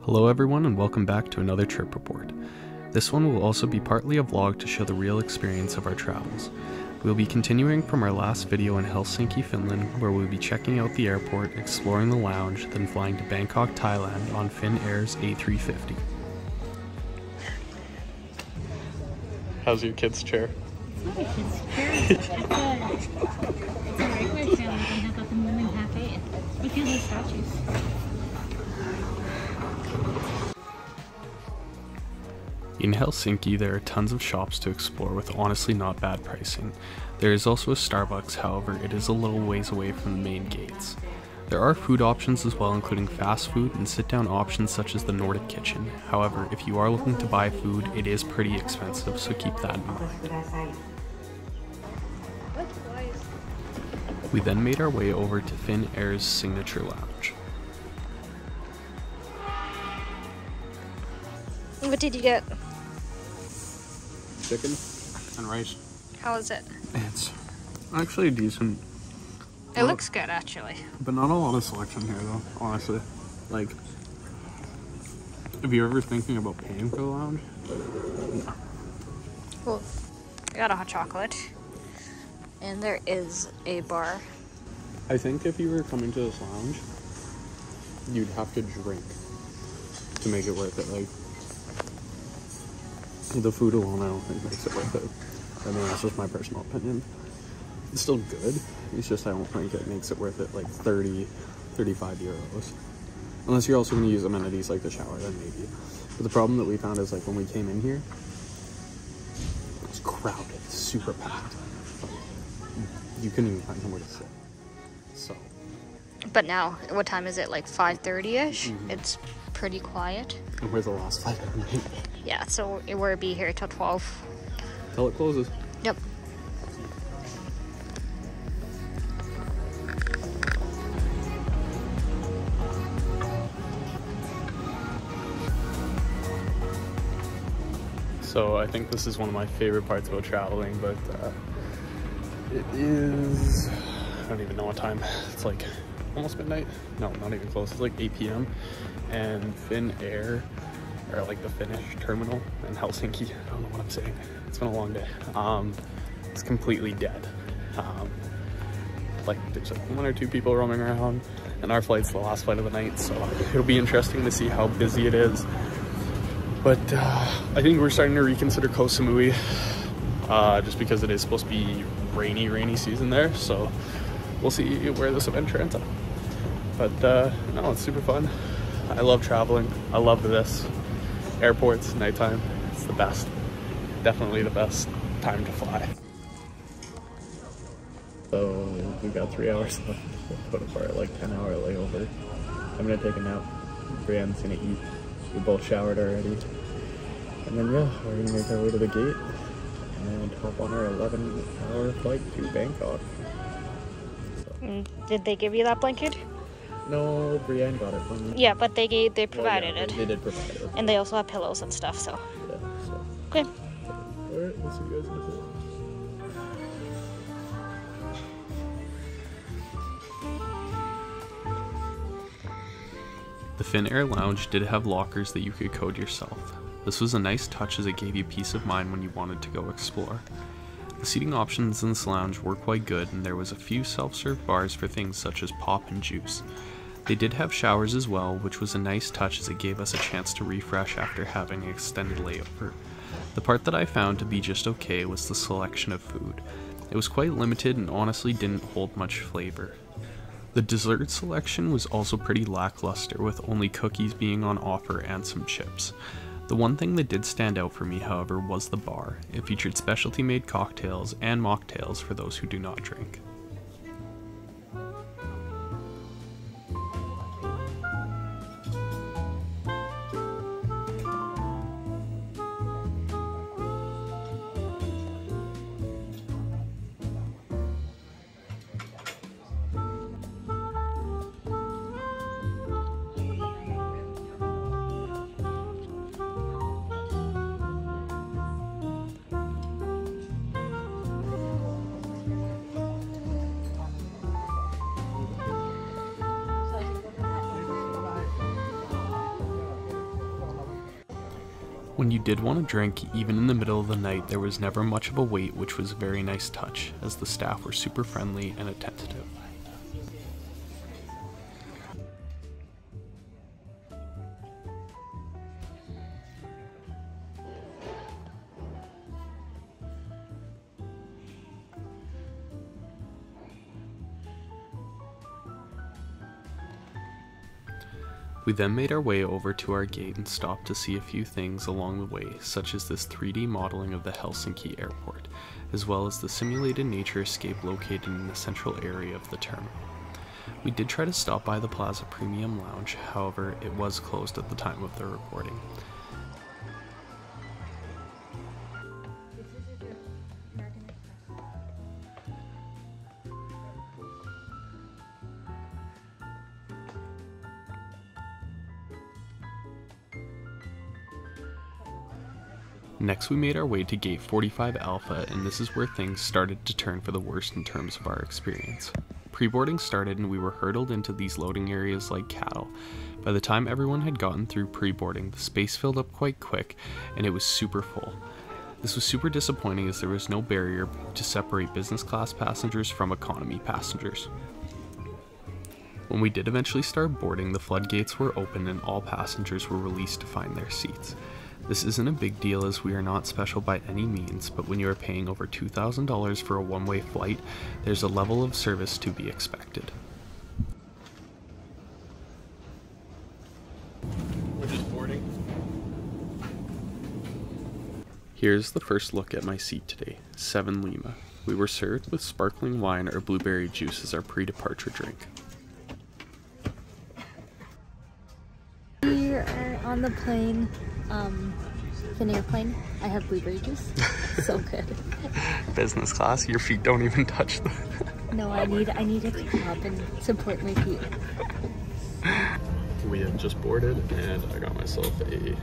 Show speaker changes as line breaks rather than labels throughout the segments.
Hello everyone and welcome back to another trip report. This one will also be partly a vlog to show the real experience of our travels. We'll be continuing from our last video in Helsinki, Finland, where we'll be checking out the airport, exploring the lounge, then flying to Bangkok, Thailand on Finnair's A350. How's your kid's chair?
It's a regular chair like they have at the Moomin Cafe. You feel the statues.
In Helsinki, there are tons of shops to explore with honestly not bad pricing. There is also a Starbucks, however, it is a little ways away from the main gates. There are food options as well, including fast food and sit-down options such as the Nordic Kitchen. However, if you are looking to buy food, it is pretty expensive, so keep that in mind. We then made our way over to Finnair's signature lounge.
What did you get?
Chicken and rice.
How is it?
It's actually decent.
It looks good, actually.
But not a lot of selection here, though, honestly. Like, if you're ever thinking about paying for the lounge, no.
Cool. I got a hot chocolate. And there is a bar.
I think if you were coming to this lounge, you'd have to drink to make it worth it. Like, the food alone, I don't think makes it worth it. I mean, that's just my personal opinion. It's still good. It's just I don't think it makes it worth it, like 30, 35 euros. Unless you're also going to use amenities like the shower, then maybe. But the problem that we found is, like, when we came in here, it was crowded, super packed. You couldn't even find somewhere to sit. So.
But now, what time is it? Like 5:30-ish?
Mm-hmm.
It's pretty quiet.
And we're the last flight of the night.
Yeah, so we'll be here till 12.
Till it closes.
Yep.
So I think this is one of my favorite parts about traveling, but it is, I don't even know what time. It's like almost midnight. No, not even close. It's like 8 p.m. and Finnair, or like the Finnish terminal in Helsinki, I don't know what I'm saying. It's been a long day. It's completely dead. Like there's like one or two people roaming around, and our flight's the last flight of the night, so it'll be interesting to see how busy it is. But I think we're starting to reconsider Koh Samui, just because it is supposed to be rainy season there, so we'll see where this adventure ends up. But no, it's super fun. I love traveling. I love this. Airports, nighttime, it's the best. Definitely the best time to fly. So we've got 3 hours left put apart, like 10-hour layover. I'm gonna take a nap. Brianne's gonna eat. We both showered already. And then yeah, we're gonna make our way to the gate and hop on our 11-hour flight to Bangkok. So.
Did they give you that blanket?
No, Brianne got it from me.
Yeah, but they provided it.
They did provide it.
And they also have pillows and stuff, so.
Yeah, so.
Okay.
Alright, we'll see you guys in a bit. The Finnair lounge did have lockers that you could code yourself. This was a nice touch as it gave you peace of mind when you wanted to go explore. The seating options in this lounge were quite good, and there was a few self-serve bars for things such as pop and juice. They did have showers as well, which was a nice touch as it gave us a chance to refresh after having an extended layover. The part that I found to be just okay was the selection of food. It was quite limited and honestly didn't hold much flavor. The dessert selection was also pretty lackluster, with only cookies being on offer and some chips. The one thing that did stand out for me, however, was the bar. It featured specialty made cocktails and mocktails for those who do not drink. When you did want a drink, even in the middle of the night, there was never much of a wait, which was a very nice touch, as the staff were super friendly and attentive. We then made our way over to our gate and stopped to see a few things along the way, such as this 3D modeling of the Helsinki airport, as well as the simulated nature escape located in the central area of the terminal. We did try to stop by the Plaza Premium Lounge, however, it was closed at the time of the recording. Next we made our way to Gate 45 Alpha, and this is where things started to turn for the worst in terms of our experience. Pre-boarding started and we were hurtled into these loading areas like cattle. By the time everyone had gotten through pre-boarding, the space filled up quite quick and it was super full. This was super disappointing as there was no barrier to separate business class passengers from economy passengers. When we did eventually start boarding, the floodgates were open and all passengers were released to find their seats. This isn't a big deal as we are not special by any means, but when you are paying over $2,000 for a one-way flight, there's a level of service to be expected.
We're just boarding.
Here's the first look at my seat today, 7 Lima. We were served with sparkling wine or blueberry juice as our pre-departure drink.
We are on the plane, an airplane. I have blueberry juice. So good.
Business class, your feet don't even touch the...
No, I need it to come up and support my feet.
We have just boarded and I got myself a...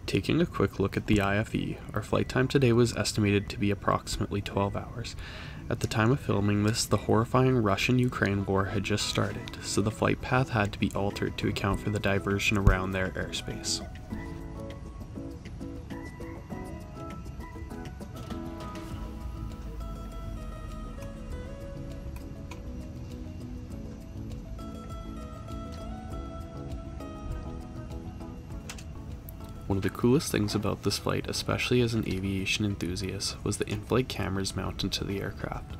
Taking a quick look at the IFE, our flight time today was estimated to be approximately 12 hours. At the time of filming this, the horrifying Russian-Ukraine war had just started, so the flight path had to be altered to account for the diversion around their airspace. One of the coolest things about this flight, especially as an aviation enthusiast, was the in-flight cameras mounted to the aircraft.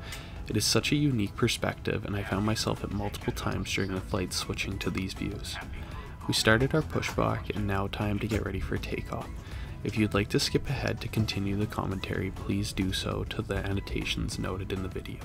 It is such a unique perspective, and I found myself at multiple times during the flight switching to these views. We started our pushback and now time to get ready for takeoff. If you'd like to skip ahead to continue the commentary, please do so to the annotations noted in the video.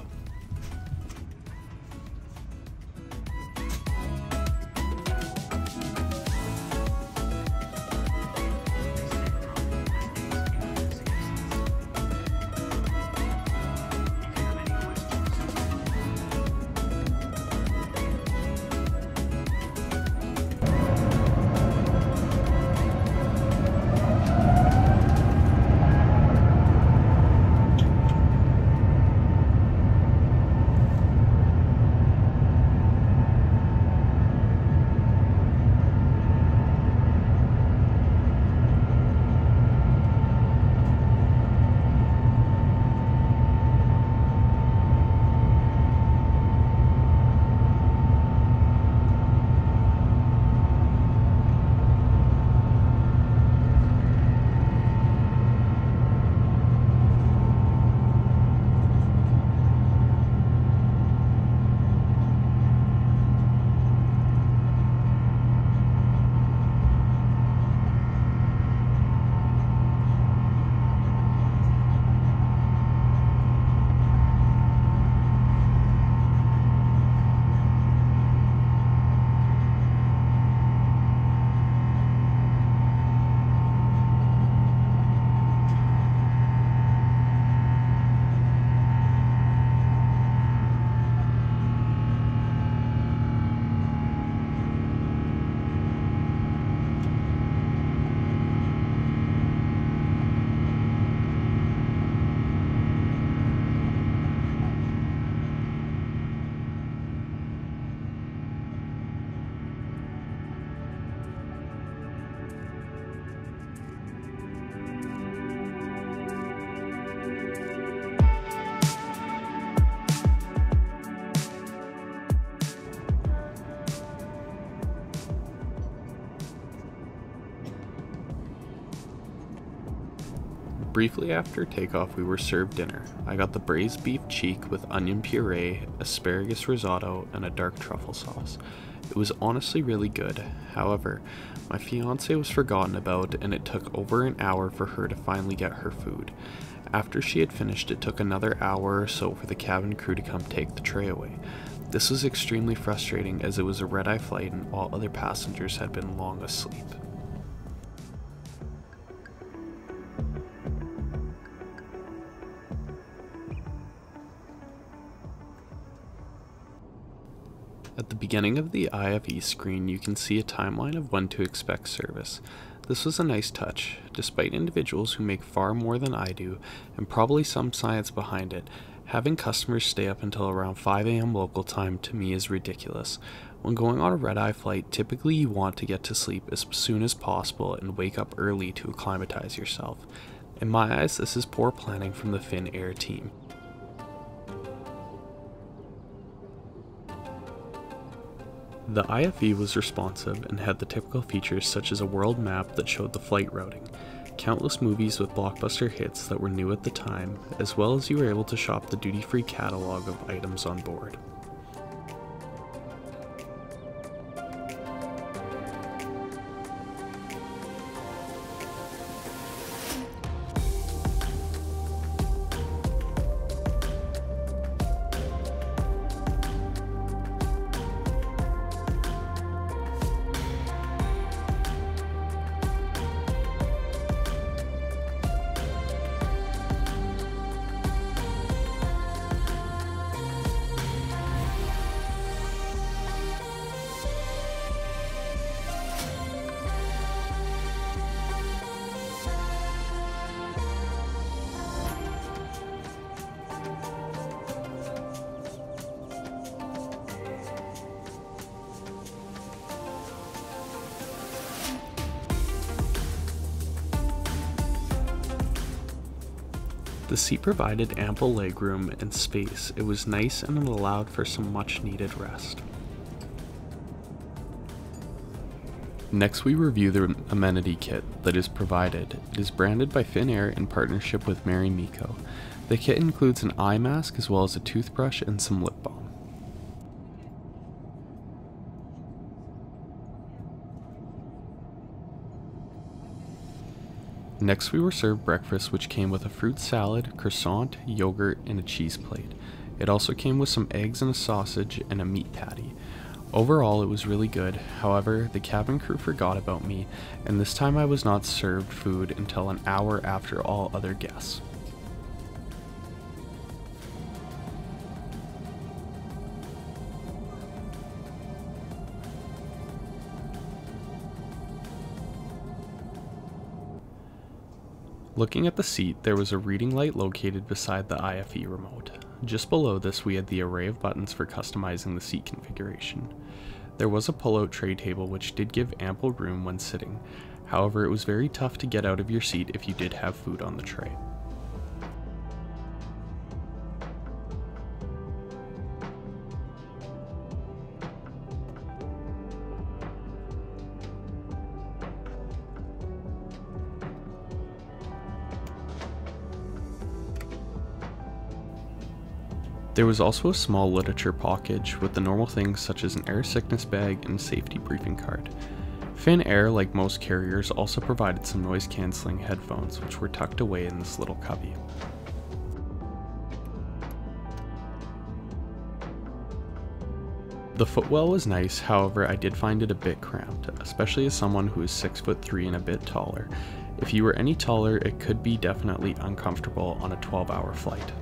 Briefly after takeoff, we were served dinner. I got the braised beef cheek with onion puree, asparagus risotto, and a dark truffle sauce. It was honestly really good. However, my fiance was forgotten about and it took over an hour for her to finally get her food. After she had finished, it took another hour or so for the cabin crew to come take the tray away. This was extremely frustrating as it was a red-eye flight and all other passengers had been long asleep. At the beginning of the IFE screen, you can see a timeline of when to expect service. This was a nice touch. Despite individuals who make far more than I do, and probably some science behind it, having customers stay up until around 5 AM local time to me is ridiculous. When going on a red-eye flight, typically you want to get to sleep as soon as possible and wake up early to acclimatize yourself. In my eyes, this is poor planning from the Finnair team. The IFE was responsive and had the typical features such as a world map that showed the flight routing, countless movies with blockbuster hits that were new at the time, as well as you were able to shop the duty-free catalog of items on board. The seat provided ample legroom and space. It was nice and it allowed for some much needed rest. Next we review the amenity kit that is provided. It is branded by Finnair in partnership with Mary Miko. The kit includes an eye mask as well as a toothbrush and some lip balm. Next we were served breakfast, which came with a fruit salad, croissant, yogurt, and a cheese plate. It also came with some eggs and a sausage and a meat patty. Overall, it was really good. However, the cabin crew forgot about me, and this time I was not served food until an hour after all other guests. Looking at the seat, there was a reading light located beside the IFE remote. Just below this, we had the array of buttons for customizing the seat configuration. There was a pull-out tray table which did give ample room when sitting. However, it was very tough to get out of your seat if you did have food on the tray. There was also a small literature package with the normal things such as an air sickness bag and safety briefing card. Finnair, like most carriers, also provided some noise cancelling headphones which were tucked away in this little cubby. The footwell was nice, however I did find it a bit cramped, especially as someone who is 6'3" and a bit taller. If you were any taller, it could be definitely uncomfortable on a 12-hour flight.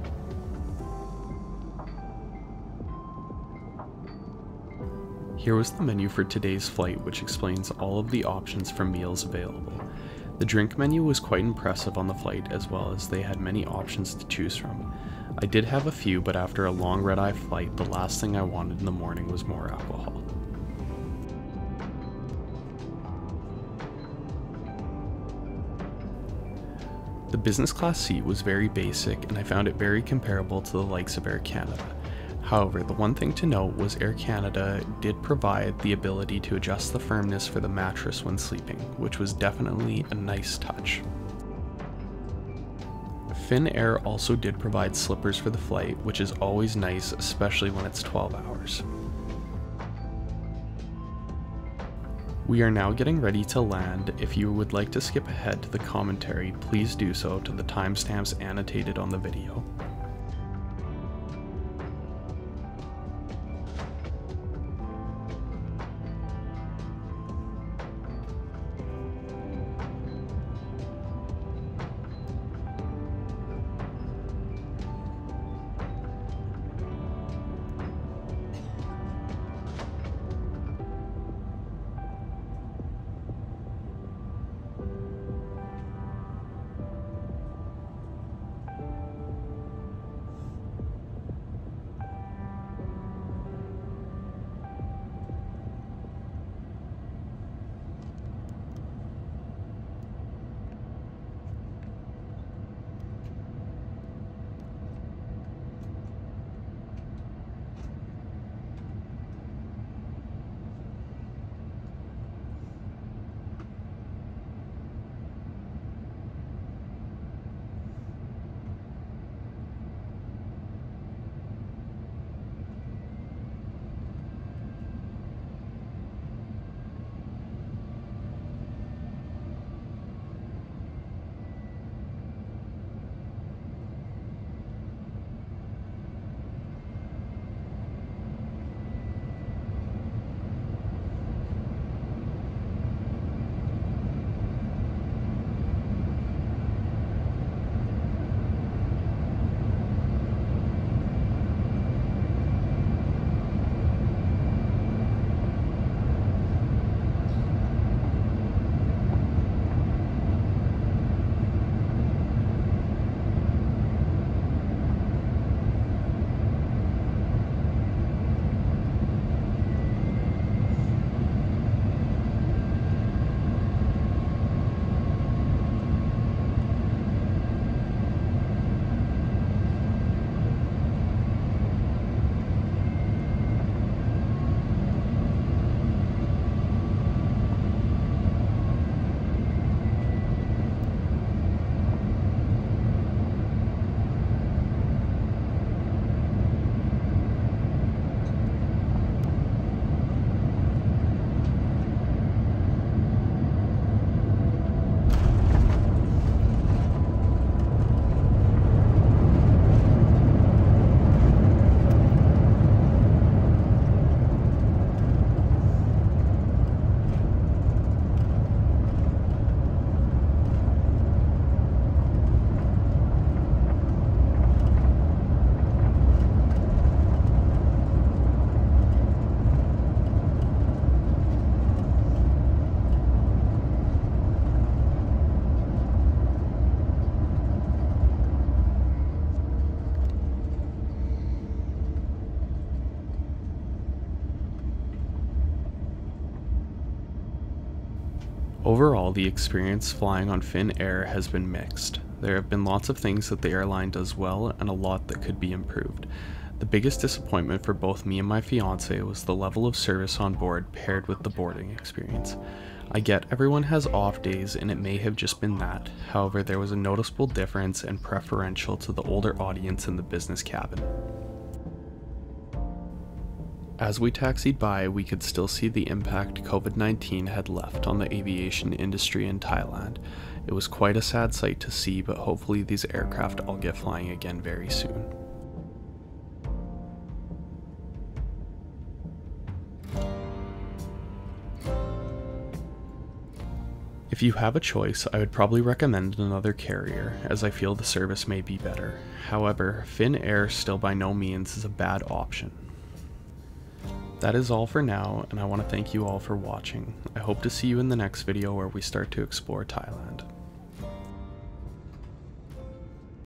Here was the menu for today's flight, which explains all of the options for meals available. The drink menu was quite impressive on the flight, as well as they had many options to choose from. I did have a few, but after a long red-eye flight, the last thing I wanted in the morning was more alcohol. The business class seat was very basic, and I found it very comparable to the likes of Air Canada. However, the one thing to note was Air Canada did provide the ability to adjust the firmness for the mattress when sleeping, which was definitely a nice touch. Finnair also did provide slippers for the flight, which is always nice, especially when it's 12 hours. We are now getting ready to land. If you would like to skip ahead to the commentary, please do so to the timestamps annotated on the video. Overall, the experience flying on Finnair has been mixed. There have been lots of things that the airline does well and a lot that could be improved. The biggest disappointment for both me and my fiance was the level of service on board paired with the boarding experience. I get everyone has off days and it may have just been that, however there was a noticeable difference and preferential to the older audience in the business cabin. As we taxied by, we could still see the impact COVID-19 had left on the aviation industry in Thailand. It was quite a sad sight to see, but hopefully these aircraft all get flying again very soon. If you have a choice, I would probably recommend another carrier, as I feel the service may be better. However, Finnair still by no means is a bad option. That is all for now, and I want to thank you all for watching. I hope to see you in the next video where we start to explore Thailand.